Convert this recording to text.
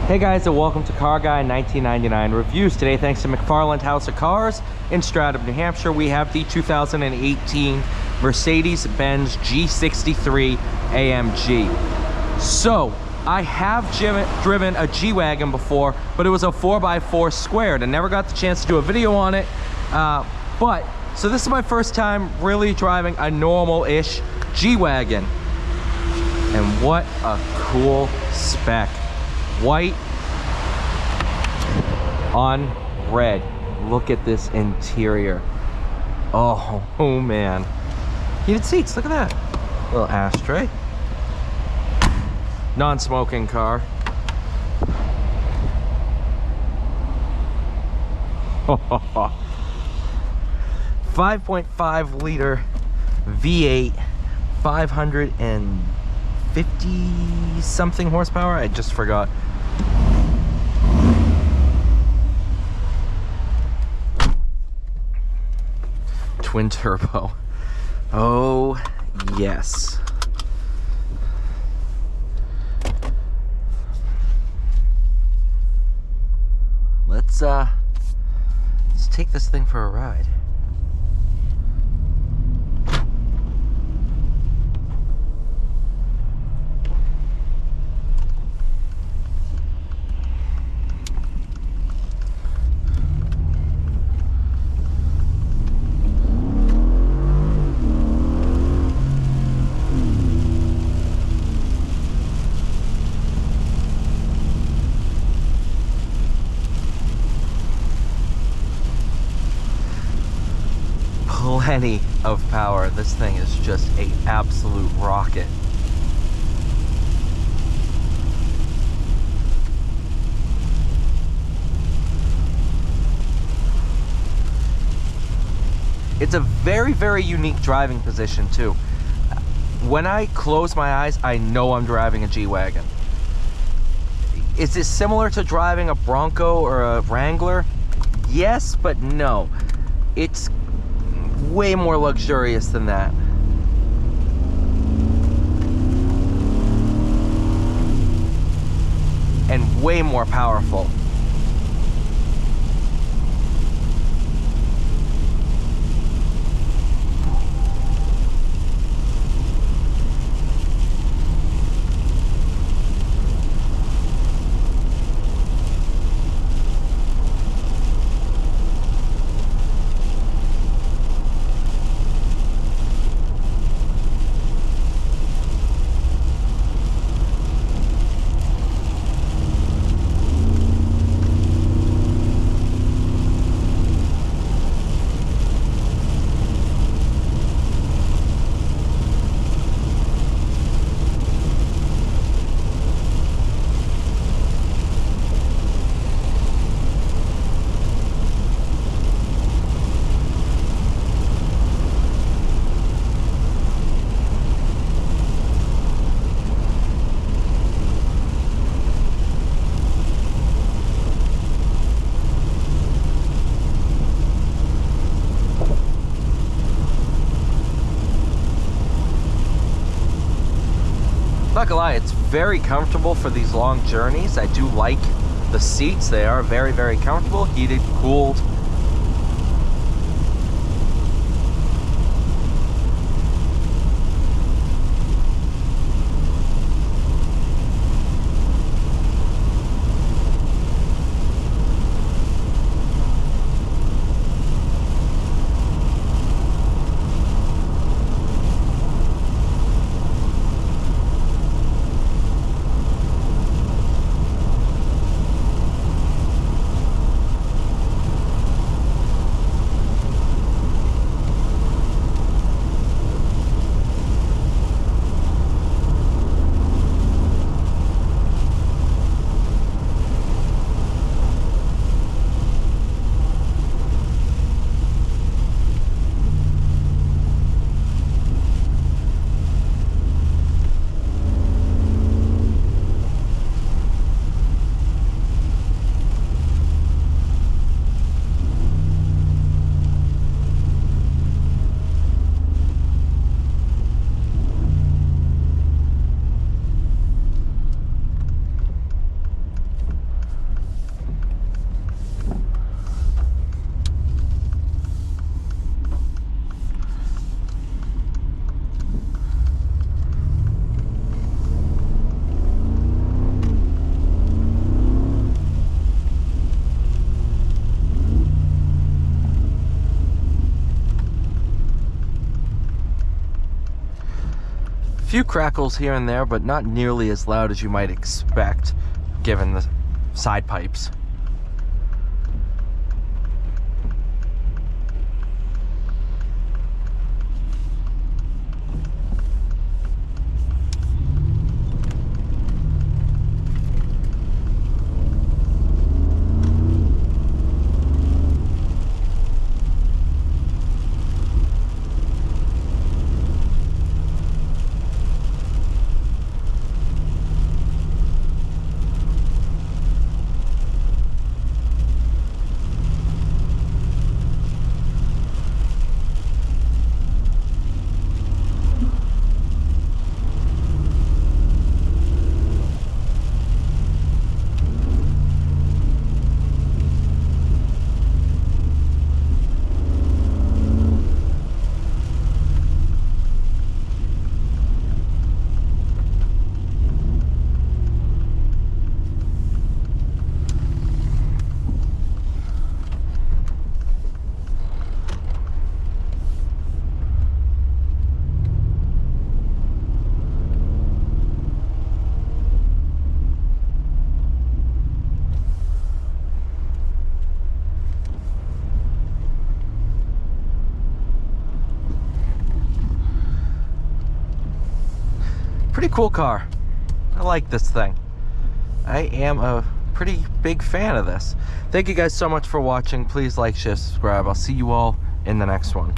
Hey guys, and welcome to Car Guy 1999 Reviews. Today, thanks to McFarland House of Cars in Stratham, New Hampshire, we have the 2018 Mercedes-Benz G63 AMG. So, I have driven a G-Wagon before, but it was a 4x4 squared. I never got the chance to do a video on it. So this is my first time really driving a normal-ish G-Wagon. And what a cool spec. White on red. Look at this interior. Oh man. Heated seats, look at that. Little ashtray. Non-smoking car. 5.5 liter V8, 550 something horsepower. I just forgot. Twin turbo. Oh yes. Let's take this thing for a ride. Plenty of power. This thing is just an absolute rocket. It's a very, very unique driving position too. When I close my eyes, I know I'm driving a G-Wagon. Is this similar to driving a Bronco or a Wrangler? Yes, but no. It's way more luxurious than that. And way more powerful. Not gonna lie, it's very comfortable for these long journeys. I do like the seats. They are very, very comfortable, heated, cooled. few crackles here and there, but not nearly as loud as you might expect given the side pipes. Pretty cool car. I like this thing. I am a pretty big fan of this. Thank you guys so much for watching. Please like, share, subscribe. I'll see you all in the next one.